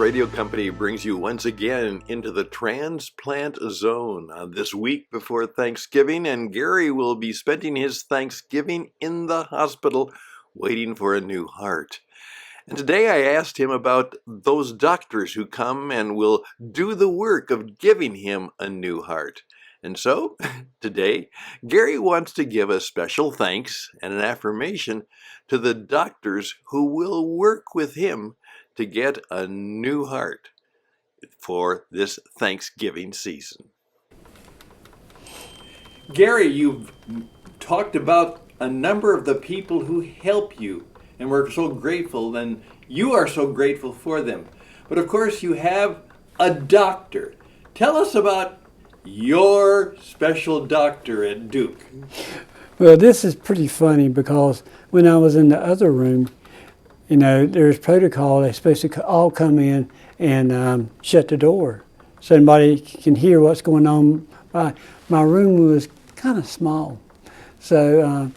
Radio Company brings you once again into the transplant zone this week before Thanksgiving, and Gary will be spending his Thanksgiving in the hospital waiting for a new heart. And today I asked him about those doctors who come and will do the work of giving him a new heart. And so, today, Gary wants to give a special thanks and an affirmation to the doctors who will work with him to get a new heart for this Thanksgiving season. Gary, you've talked about a number of the people who help you, and we're so grateful, and you are so grateful for them. But of course, you have a doctor. Tell us about your special doctor at Duke. Well, this is pretty funny because when I was in the other room, you know, there's protocol. They're supposed to all come in and shut the door so nobody can hear what's going on. My room was kind of small, so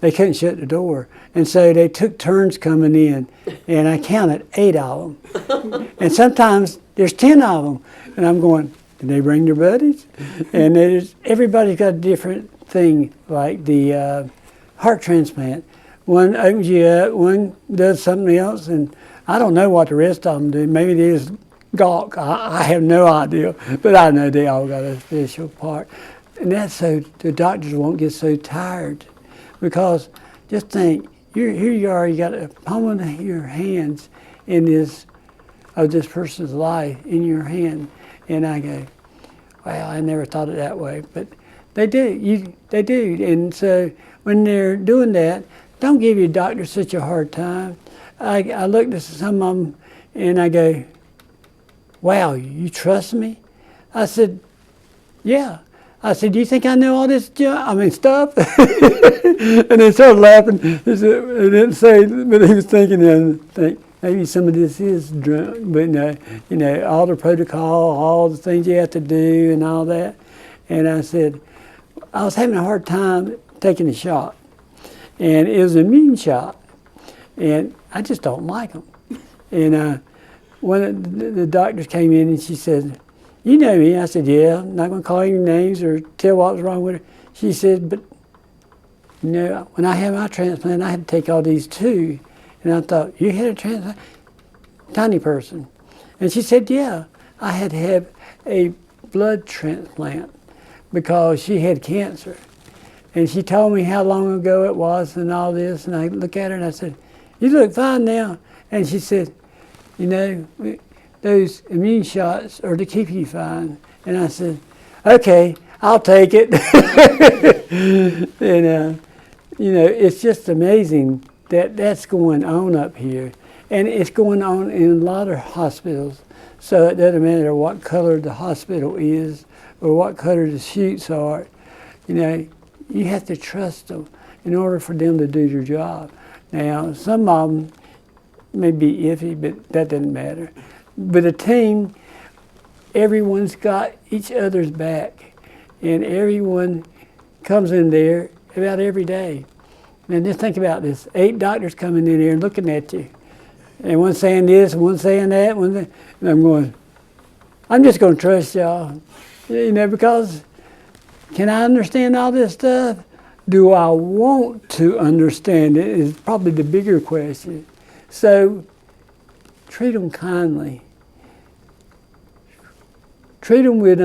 they couldn't shut the door. And so they took turns coming in, and I counted 8 of them. And sometimes there's 10 of them, and I'm going, did they bring their buddies? And everybody's got a different thing, like the heart transplant. One opens you up, one does something else, and I don't know what the rest of them do. Maybe they just gawk. I have no idea, but I know they all got a special part. And that's so the doctors won't get so tired, because just think, here you are, you got a palm of your hands in this person's life in your hand. And I go, wow, I never thought it that way. But they do. They do. And so when they're doing that, don't give your doctor such a hard time. I looked at some of them and I go, wow, you trust me? I said, yeah. I said, do you think I know all this stuff? And they started laughing. He didn't say, but he was thinking, maybe some of this is drunk, but no, you know, all the protocol, all the things you have to do and all that. And I said, I was having a hard time taking a shot. And it was an immune shot. And I just don't like them. And one of the doctors came in and she said, you know me. I said, yeah, I'm not going to call you names or tell what was wrong with her. She said, but you know, when I had my transplant, I had to take all these too. And I thought, you had a transplant? Tiny person. And she said, yeah, I had to have a blood transplant because she had cancer. And she told me how long ago it was and all this. And I looked at her and I said, you look fine now. And she said, you know, those immune shots are to keep you fine. And I said, okay, I'll take it. And, you know, it's just amazing that's going on up here. And it's going on in a lot of hospitals. So it doesn't matter what color the hospital is or what color the chutes are. You know, you have to trust them in order for them to do their job. Now, some of them may be iffy, but that doesn't matter. But a team, everyone's got each other's back. And everyone comes in there about every day. Now just think about this, 8 doctors coming in here and looking at you. And one saying this, one saying that, and I'm going, I'm just going to trust y'all. You know, because can I understand all this stuff? Do I want to understand it is probably the bigger question. So treat them kindly. Treat them with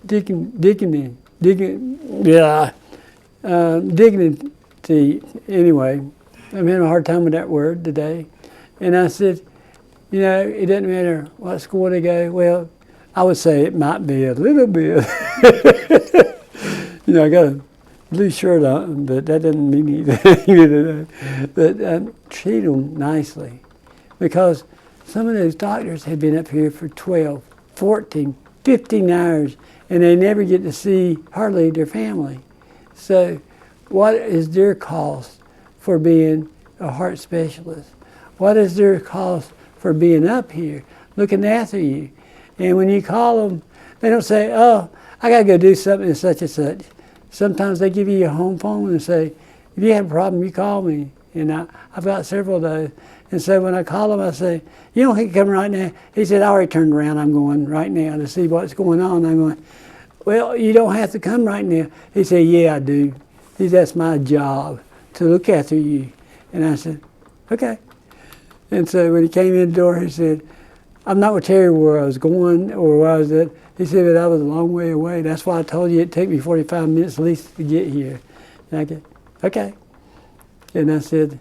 dignity. Anyway, I'm having a hard time with that word today. And I said, you know, it doesn't matter what school they go. Well, I would say it might be a little bit. You know, I got a blue shirt on, but that doesn't mean anything. But treat them nicely. Because some of those doctors have been up here for 12, 14, 15 hours, and they never get to see hardly their family. So what is their cost for being a heart specialist? What is their cost for being up here, looking after you? And when you call them, they don't say, oh, I got to go do something and such. Sometimes they give you a home phone and say, if you have a problem, you call me. And I've got several of those. And so when I call him, I say, you don't think come right now? He said, I already turned around. I'm going right now to see what's going on. I'm going, well, you don't have to come right now. He said, yeah, I do. He said, that's my job, to look after you. And I said, okay. And so when he came in the door, he said, I'm not going to tell you where I was going or where I was at. He said, but I was a long way away. That's why I told you it'd take me 45 minutes at least to get here. And I said, okay. And I said,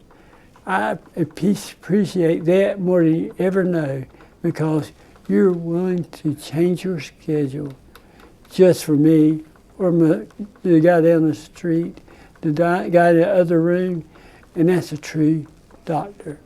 I appreciate that more than you ever know, because you're willing to change your schedule just for me, or the guy down the street, the guy in the other room, and that's a true doctor.